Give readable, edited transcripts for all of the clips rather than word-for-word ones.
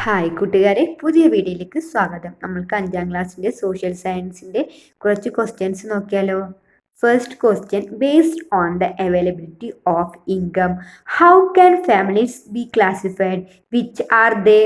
Hi കൂട്ടുകാരെ, പുതിയ വീഡിയോയിലേക്ക് സ്വാഗതം. നമ്മൾക്ക് 5ാം ക്ലാസ്സിൻ്റെ സോഷ്യൽ സയൻസിൻ്റെ കുറച്ച് ക്വസ്റ്റ്യൻസ് നോക്കിയാലോ. First question, based on the availability of income how can families B classified, which are they?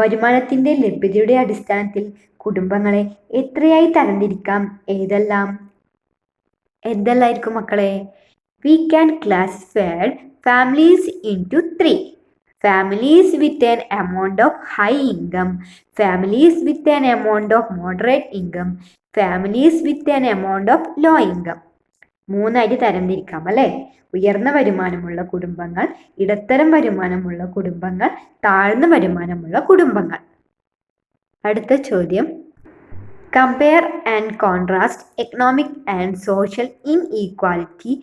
വരുമാനത്തിൻ്റെ ലഭ്യതയുടെ അടിസ്ഥാനത്തിൽ കുടുംബങ്ങളെ എത്രയായി തരംതിരിക്കാം? എന്തെല്ലാമായിരിക്കും മക്കളെ? We can classified families into 3. Families with an amount of high income, families with an amount of moderate income, families with an amount of low income. 3 തരംതിരിക്കാം അല്ലേ? ഉയർന്ന വരുമാനമുള്ള കുടുംബങ്ങൾ, ഇടത്തരം വരുമാനമുള്ള കുടുംബങ്ങൾ, താഴ്ന്ന വരുമാനമുള്ള കുടുംബങ്ങൾ. അടുത്ത ചോദ്യം, compare and contrast economic and social inequality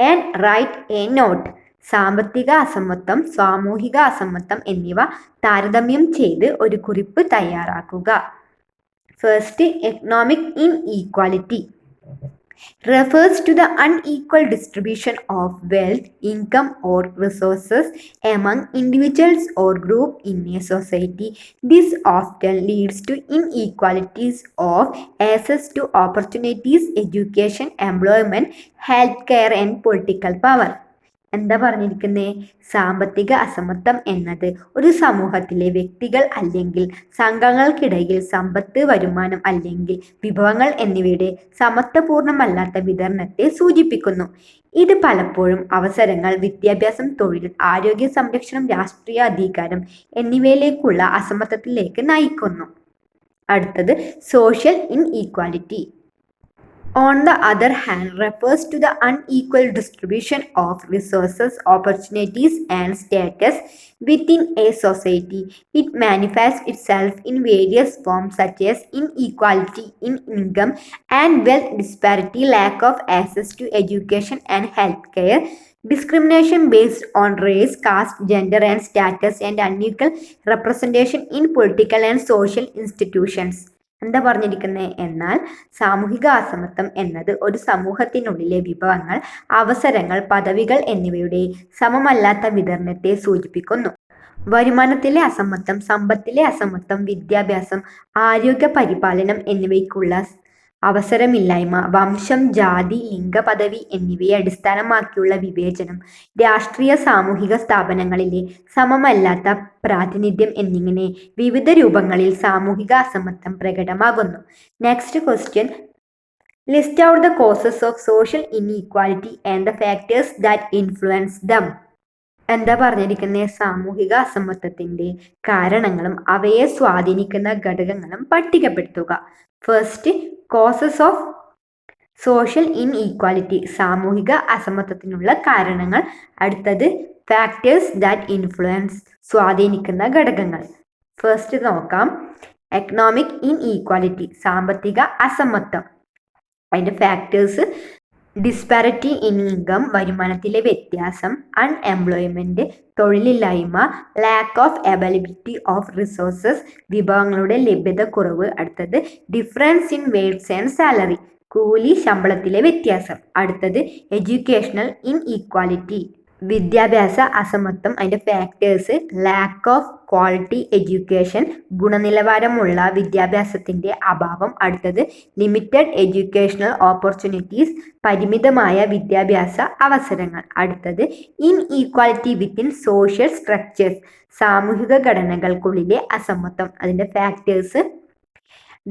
and write a note. സാമ്പത്തിക അസമത്വം, സാമൂഹിക അസമത്വം എന്നിവ താരതമ്യം ചെയ്ത് ഒരു കുറിപ്പ് തയ്യാറാക്കുക. First, economic inequality refers to the unequal distribution of wealth, income or resources among individuals or groups in a society. This often leads to inequalities of access to opportunities, education, employment, healthcare and political power. എന്താ പറഞ്ഞിരിക്കുന്നത്? സാമ്പത്തിക അസമത്വം എന്നത് ഒരു സമൂഹത്തിലെ വ്യക്തികൾ അല്ലെങ്കിൽ സംഘങ്ങൾക്കിടയിൽ സമ്പത്ത്, വരുമാനം അല്ലെങ്കിൽ വിഭവങ്ങൾ എന്നിവയുടെ സമത്വപൂർണ്ണമല്ലാത്ത വിതരണത്തെ സൂചിപ്പിക്കുന്നു. ഇത് പലപ്പോഴും അവസരങ്ങൾ, വിദ്യാഭ്യാസം, തൊഴിൽ, ആരോഗ്യ സംരക്ഷണം, രാഷ്ട്രീയ അധികാരം എന്നിവയിലേക്കുള്ള അസമത്വത്തിലേക്ക് നയിക്കുന്നു. അടുത്തത്, social inequality on the other hand refers to the unequal distribution of resources, opportunities and status within a society. It manifests itself in various forms such as inequality in income and wealth disparity, lack of access to education and healthcare, discrimination based on race, caste, gender and status, and unequal representation in political and social institutions. എന്താ പറഞ്ഞിരിക്കുന്നത്? എന്നാൽ സാമൂഹിക അസമത്വം എന്നത് ഒരു സമൂഹത്തിനുള്ളിലെ വിഭവങ്ങൾ, അവസരങ്ങൾ, പദവികൾ എന്നിവയുടെ സമമല്ലാത്ത വിതരണത്തെ സൂചിപ്പിക്കുന്നു. വരുമാനത്തിലെ അസമത്വം, സമ്പത്തിലെ അസമത്വം, വിദ്യാഭ്യാസം, ആരോഗ്യ പരിപാലനം എന്നിവയ്ക്കുള്ള അവസരമില്ലായ്മ, വംശം, ജാതി, ലിംഗപദവി എന്നിവയെ അടിസ്ഥാനമാക്കിയുള്ള വിവേചനം, രാഷ്ട്രീയ സാമൂഹിക സ്ഥാപനങ്ങളിലെ സമമല്ലാത്ത പ്രാതിനിധ്യം എന്നിങ്ങനെ വിവിധ രൂപങ്ങളിൽ സാമൂഹിക അസമത്വം പ്രകടമാകുന്നു. Next question, list out the causes of social inequality and the factors that influence them. എന്താ പറഞ്ഞിരിക്കുന്നത്? സാമൂഹിക അസമത്വത്തിന്റെ കാരണങ്ങളും അവയെ സ്വാധീനിക്കുന്ന ഘടകങ്ങളും പട്ടികപ്പെടുത്തുക. First, causes of social inequality, സാമൂഹിക അസമത്വത്തിനുള്ള കാരണങ്ങൾ. അടുത്തത്, ഫാക്ടേഴ്സ് ദാറ്റ് ഇൻഫ്ലുവൻസ്, സ്വാധീനിക്കുന്ന ഘടകങ്ങൾ. ഫസ്റ്റ് നോക്കാം, എക്കണോമിക് ഇൻഈക്വാലിറ്റി, സാമ്പത്തിക അസമത്വം. അതിൻ്റെ ഫാക്ടേഴ്സ്: ഡിസ്പാരിറ്റി ഇൻ ഇൻകം, വരുമാനത്തിലെ വ്യത്യാസം, അൺഎംപ്ലോയ്മെൻറ്റ്, തൊഴിലില്ലായ്മ, lack of availability of resources, വിഭവങ്ങളുടെ ലഭ്യത കുറവ്. അടുത്തത്, difference in wages and salary, കൂലി, ശമ്പളത്തിലെ വ്യത്യാസം. അടുത്തത്, എഡ്യൂക്കേഷണൽ ഇൻഈക്വാലിറ്റി, വിദ്യാഭ്യാസ അസമത്വം. അതിൻ്റെ factors: lack of quality education, ഗുണനിലവാരമുള്ള വിദ്യാഭ്യാസത്തിൻ്റെ അഭാവം. അടുത്തത്, ലിമിറ്റഡ് എഡ്യൂക്കേഷണൽ ഓപ്പർച്യൂണിറ്റീസ്, പരിമിതമായ വിദ്യാഭ്യാസ അവസരങ്ങൾ. അടുത്തത്, ഇൻഈക്വാലിറ്റി വിത്തിൻ സോഷ്യൽ സ്ട്രക്ചേഴ്സ്, സാമൂഹിക ഘടനകൾക്കുള്ളിലെ അസമത്വം. അതിൻ്റെ factors: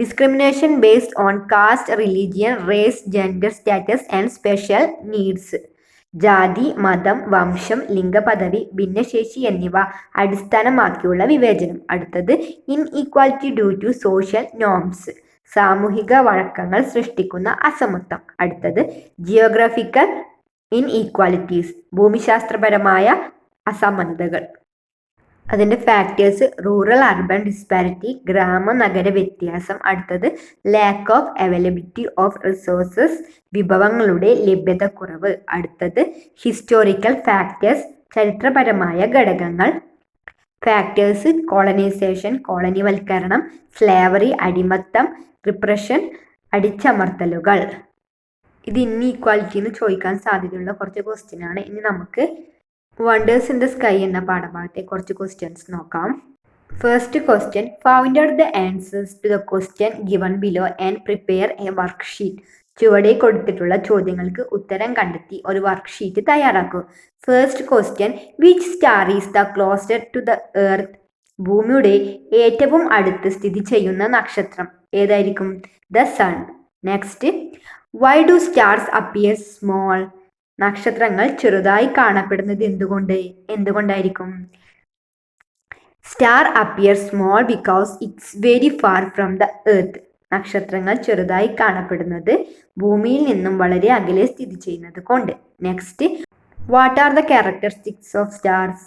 discrimination based on caste, religion, race, gender status and special needs, ജാതി, മതം, വംശം, ലിംഗപദവി, ഭിന്നശേഷി എന്നിവ അടിസ്ഥാനമാക്കിയുള്ള വിവേചനം. അടുത്തത്, inequality due to social norms, സാമൂഹിക വഴക്കങ്ങൾ സൃഷ്ടിക്കുന്ന അസമത്വം. അടുത്തത്, ജിയോഗ്രഫിക്കൽ ഇൻഈക്വാലിറ്റീസ്, ഭൂമിശാസ്ത്രപരമായ അസമാനതകൾ. അതിൻ്റെ ഫാക്ടേഴ്സ്: റൂറൽ അർബൻ ഡിസ്പാരിറ്റി, ഗ്രാമ-നഗര വ്യത്യാസം. അടുത്തത്, lack of availability of resources, വിഭവങ്ങളുടെ ലഭ്യത കുറവ്. അടുത്തത്, ഹിസ്റ്റോറിക്കൽ ഫാക്ടേഴ്സ്, ചരിത്രപരമായ ഘടകങ്ങൾ. ഫാക്ടേഴ്സ്: കോളനൈസേഷൻ, കോളനിവൽക്കരണം, സ്ലേവറി, അടിമത്തം, റിപ്രഷൻ, അടിച്ചമർത്തലുകൾ. ഇത് ഇൻഈക്വാലിറ്റി എന്ന് ചോദിക്കാൻ സാധ്യതയുള്ള കുറച്ച് ക്വസ്റ്റ്യനാണ്. ഇനി നമുക്ക് വണ്ടേഴ്സ് ഇൻ ദ സ്കൈ എന്ന പാഠഭാഗത്തെ കുറച്ച് ക്വസ്റ്റ്യൻസ് നോക്കാം. First question, find out the answers to the question given below and prepare a worksheet. ചുവടെ കൊടുത്തിട്ടുള്ള ചോദ്യങ്ങൾക്ക് ഉത്തരം കണ്ടെത്തി ഒരു വർക്ക്ഷീറ്റ് തയ്യാറാക്കൂ. First question, which star is the closest to the earth? ഭൂമിയുടെ ഏറ്റവും അടുത്ത് സ്ഥിതി ചെയ്യുന്ന നക്ഷത്രം ഏതായിരിക്കും? The sun. Next, why do stars appear small? നക്ഷത്രങ്ങൾ ചെറുതായി കാണപ്പെടുന്നത് എന്തുകൊണ്ടായിരിക്കും? Star appear small because it's very far from the earth. നക്ഷത്രങ്ങൾ ചെറുതായി കാണപ്പെടുന്നത് ഭൂമിയിൽ നിന്നും വളരെ അകലെ സ്ഥിതി ചെയ്യുന്നത് കൊണ്ട്. Next, what are the characteristics of stars?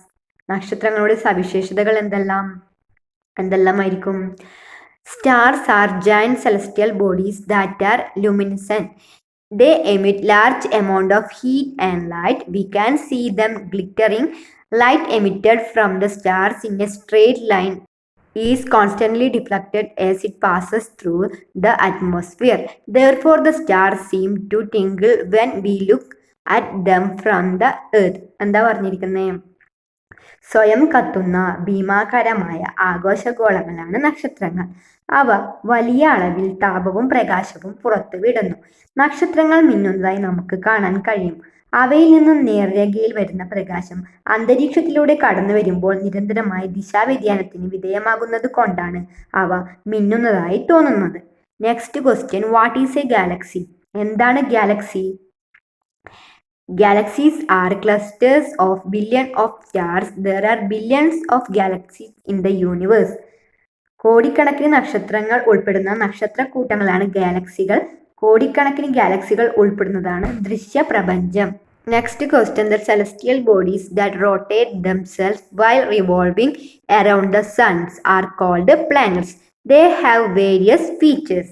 നക്ഷത്രങ്ങളുടെ സവിശേഷതകൾ എന്തെല്ലാമായിരിക്കും? Stars are giant celestial bodies that are luminescent. They emit large amount of heat and light. We can see them glittering. Light emitted from the stars in a straight line is constantly deflected as it passes through the atmosphere. Therefore, the stars seem to tingle when we look at them from the earth. എന്താ പറഞ്ഞിരിക്കുന്നത്? സ്വയം കത്തുന്ന ഭീമാകാരമായ ആകാശഗോളങ്ങളാണ് നക്ഷത്രങ്ങൾ. അവ വലിയ അളവിൽ താപവും പ്രകാശവും പുറത്തുവിടുന്നു. നക്ഷത്രങ്ങൾ മിന്നുന്നതായി നമുക്ക് കാണാൻ കഴിയും. അവയിൽ നിന്നും നേർരേഖയിൽ വരുന്ന പ്രകാശം അന്തരീക്ഷത്തിലൂടെ കടന്നു വരുമ്പോൾ നിരന്തരമായി ദിശാവ്യതിയാനത്തിന് വിധേയമാകുന്നത് കൊണ്ടാണ് അവ മിന്നുന്നതായി തോന്നുന്നത്. Next question, what is A Galaxy? എന്താണ് Galaxy? Galaxies are clusters of billions of stars. There are billions of galaxies in the universe. കോടിക്കണക്കിന് നക്ഷത്രങ്ങൾ ഉൾപ്പെടുന്ന നക്ഷത്രക്കൂട്ടങ്ങളാണ് ഗാലക്സികൾ. കോടിക്കണക്കിന് ഗാലക്സികൾ ഉൾപ്പെടുന്നതാണ് ദൃശ്യപ്രപഞ്ചം. Next question, the celestial bodies that rotate themselves while revolving around the suns are called planets. They have various features.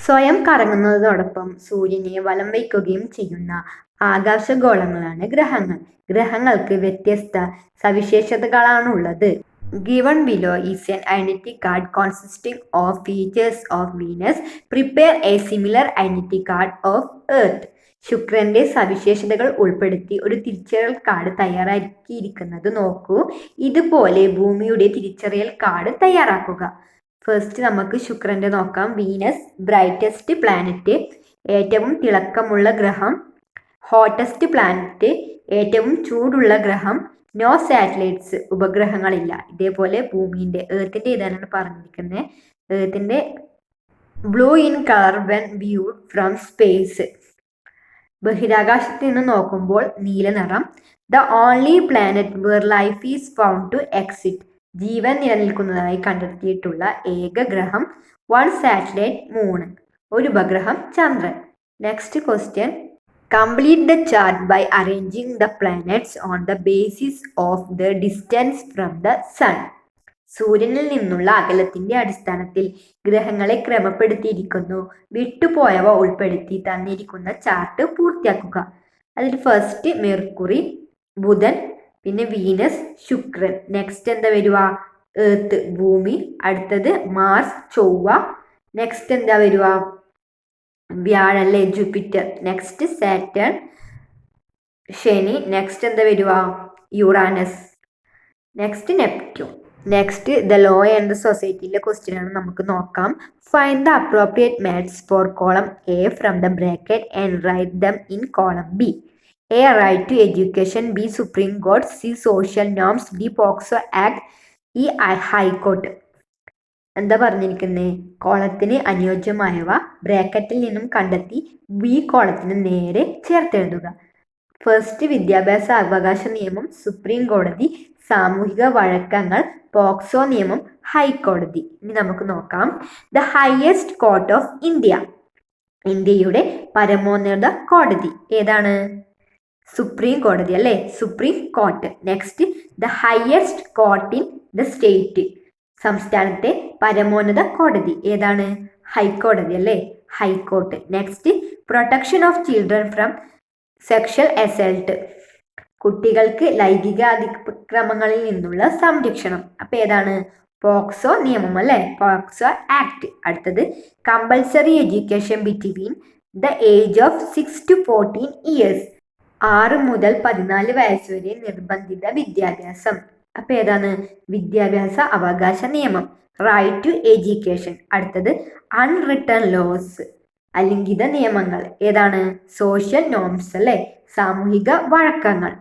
സ്വയം കറങ്ങുന്നതോടൊപ്പം സൂര്യനെ വലം വയ്ക്കുകയും ചെയ്യുന്ന ആകാശഗോളങ്ങളാണ് ഗ്രഹങ്ങൾ. ഗ്രഹങ്ങൾക്ക് വ്യത്യസ്ത സവിശേഷതകളാണുള്ളത്. Given below is an identity card consisting of features of Venus. Prepare a similar identity card of Earth. ശുക്രന്റെ സവിശേഷതകൾ ഉൾപ്പെടുത്തി ഒരു തിരിച്ചറിയൽ കാർഡ് തയ്യാറാക്കിയിരിക്കുന്നത് നോക്കൂ. ഇതുപോലെ ഭൂമിയുടെ തിരിച്ചറിയൽ കാർഡ് തയ്യാറാക്കുക. ഫസ്റ്റ് നമുക്ക് ശുക്രന്റെ നോക്കാം. വീനസ്, ബ്രൈറ്റസ്റ്റ് പ്ലാനറ്റ്, ഏറ്റവും തിളക്കമുള്ള ഗ്രഹം. ഹോട്ടസ്റ്റ് പ്ലാനറ്റ്, ഏറ്റവും ചൂടുള്ള ഗ്രഹം. നോ സാറ്റലൈറ്റ്സ്, ഉപഗ്രഹങ്ങളില്ല. ഇതേപോലെ ഭൂമിന്റെ ഏർത്തിന്റെ ഇതാണ് പറഞ്ഞിരിക്കുന്നത്. ഏർത്തിന്റെ blue in colour when viewed from space. ബഹിരാകാശത്ത് നിന്ന് നോക്കുമ്പോൾ നീല നിറം. The only planet where life is found to exit. ജീവൻ നിലനിൽക്കുന്നതായി കണ്ടെത്തിയിട്ടുള്ള ഏക ഗ്രഹം. വൺ സാറ്റലൈറ്റ് മൂൺ, ഒരു ഉപഗ്രഹം ചന്ദ്രൻ. Next question, complete the chart by arranging the planets on the basis of their distance from the sun. സൂര്യനിൽ നിന്നുള്ള അകലത്തിന്റെ അടിസ്ഥാനത്തിൽ ഗ്രഹങ്ങളെ ക്രമപ്പെടുത്തിയിരിക്കുന്നു. വിട്ടുപോയവ ഉൾപ്പെടുത്തി തന്നിരിക്കുന്ന ചാർട്ട് പൂർത്തിയാക്കുക. അതിൽ ഫസ്റ്റ് മെർക്കുറി, ബുധൻ, പിന്നെ വീനസ്, ശുക്രൻ. നെക്സ്റ്റ് എന്താ വരുക? എർത്ത്, ഭൂമി. അടുത്തത് മാർസ്, ചൊവ്വ. നെക്സ്റ്റ് എന്താ വരുക? വ്യാഴല്ലേ, ജൂപ്പിറ്റർ. നെക്സ്റ്റ് സാറ്റേൺ, ശനി. നെക്സ്റ്റ് എന്താ വരുക? Uranus. Next Neptune. Next the law and സൊസൈറ്റിയിലെ ക്വസ്റ്റ്യൻ ആണ്, നമുക്ക് നോക്കാം. Find the appropriate maths for column A from the bracket and write them in column B. A right to education, B Supreme Court, C social norms, D POCSO act, E high court. എന്താ പറഞ്ഞിരിക്കുന്നത്? കോളത്തിന് അനുയോജ്യമായവ ബ്രാക്കറ്റിൽ നിന്നും കണ്ടെത്തി B കോളത്തിന് നേരെ ചേർത്തെഴുതുക. First വിദ്യാഭ്യാസ അവകാശ നിയമം, supreme കോടതി. സാമൂഹിക വഴക്കങ്ങൾ, പോക്സോ നിയമം, ഹൈക്കോടതി. ഇനി നമുക്ക് നോക്കാം. The highest court of India. ഇന്ത്യയുടെ പരമോന്നത കോടതി ഏതാണ്? സുപ്രീം കോടതി അല്ലേ, supreme court. Next, the highest court in the state. സംസ്ഥാനത്തെ പരമോന്നത കോടതി ഏതാണ്? ഹൈക്കോടതി അല്ലേ, high court. Next, protection of children from sexual assault. കുട്ടികൾക്ക് ലൈംഗിക അതിക്രമങ്ങളിൽ നിന്നുള്ള സംരക്ഷണം. അപ്പൊ ഏതാണ്? പോക്സോ നിയമം അല്ലേ, പോക്സോ ആക്ട്. അടുത്തത്, compulsory education between the age of 6 to 14 years. 6 മുതൽ 14 വയസ്സ് വരെ നിർബന്ധിത വിദ്യാഭ്യാസം. അപ്പോൾ ഏതാണ്? വിദ്യാഭ്യാസ അവകാശ നിയമം, റൈറ്റ് ടു എഡ്യൂക്കേഷൻ. അടുത്തത് അൺറിട്ടൺ ലോസ്, അലിഖിത നിയമങ്ങൾ. ഏതാണ്? സോഷ്യൽ നോംസ് അല്ലേ, സാമൂഹിക വഴക്കങ്ങൾ.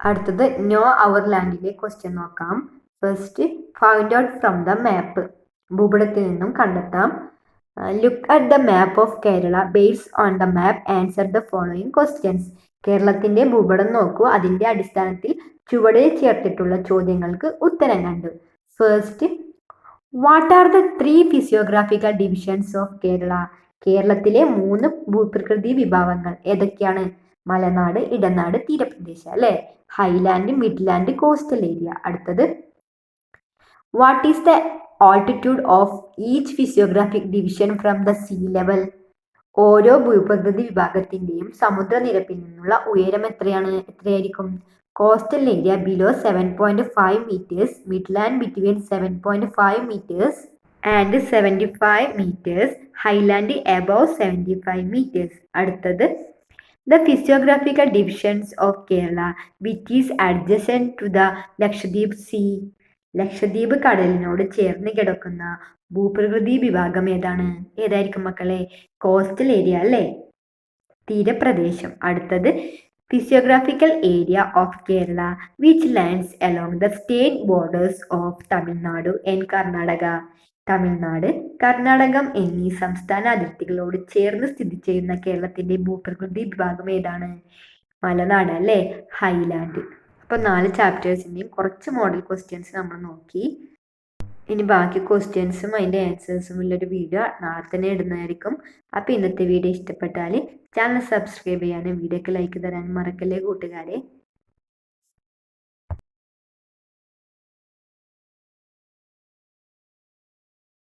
അടുത്തത് നോ അവർ ലാൻഡിലെ ക്വസ്റ്റ്യൻ നോക്കാം. First, find out from the map, ഭൂപടത്തിൽ നിന്നും കണ്ടെത്താം. Look at the map of Kerala, based on the map answer the following questions. കേരളത്തിന്റെ ഭൂപടം നോക്കൂ, അതിന്റെ അടിസ്ഥാനത്തിൽ ചുവടെ ചേർത്തിട്ടുള്ള ചോദ്യങ്ങൾക്ക് ഉത്തരം കണ്ടു. First, what are the 3 physiographical divisions of Kerala? കേരളത്തിലെ 3 ഭൂപ്രകൃതി വിഭാഗങ്ങൾ ഏതൊക്കെയാണ്? മലനാട്, ഇടനാട്, തീരപ്രദേശം അല്ലെ. Highland, midland, coastal area. അടുത്തത്, what is the altitude of each physiographic division from the sea level? ഓരോ ഭൂപ്രകൃതി വിഭാഗത്തിന്റെയും സമുദ്രനിരപ്പിൽ നിന്നുള്ള ഉയരം എത്രയായിരിക്കും? Coastal area below 7.5 meters, midland between 7.5 meters and 75 meters, highland above 75 meters. അടുത്തത്, the physiographical divisions of Kerala which is adjacent to the Lakshadweep Sea. Lakshadweep കടലിനോട് ചേർന്ന് കിടക്കുന്ന ഭൂപ്രകൃതി വിഭാഗം ഏതായിരിക്കും മക്കളെ? കോസ്റ്റൽ ഏരിയ അല്ലേ, തീരപ്രദേശം. അടുത്തത്, physiographical area of Kerala which lands along the state borders of Tamil Nadu and Karnataka. Tamil Nadu, Karnatakam എന്നീ സംസ്ഥാന അതിർത്തികളോട് ചേർന്ന് സ്ഥിതി ചെയ്യുന്ന കേരളത്തിന്റെ ഭൂപ്രകൃതി വിഭാഗം ഏതാണ്? മലനാട് അല്ലേ, ഹൈലാൻഡ്. അപ്പോൾ 4 ചാപ്റ്റേഴ്സിൻ്റെയും കുറച്ച് മോഡൽ ക്വസ്റ്റ്യൻസ് നമ്മൾ നോക്കി. ഇനി ബാക്കി ക്വസ്റ്റ്യൻസും അതിൻ്റെ ആൻസേഴ്സും ഉള്ളൊരു വീഡിയോ നാളെ തന്നെ ഇടുന്നതായിരിക്കും. അപ്പോൾ ഇന്നത്തെ വീഡിയോ ഇഷ്ടപ്പെട്ടാൽ ചാനൽ സബ്സ്ക്രൈബ് ചെയ്യാനും വീഡിയോക്ക് ലൈക്ക് തരാനും മറക്കല്ലേ കൂട്ടുകാരെ.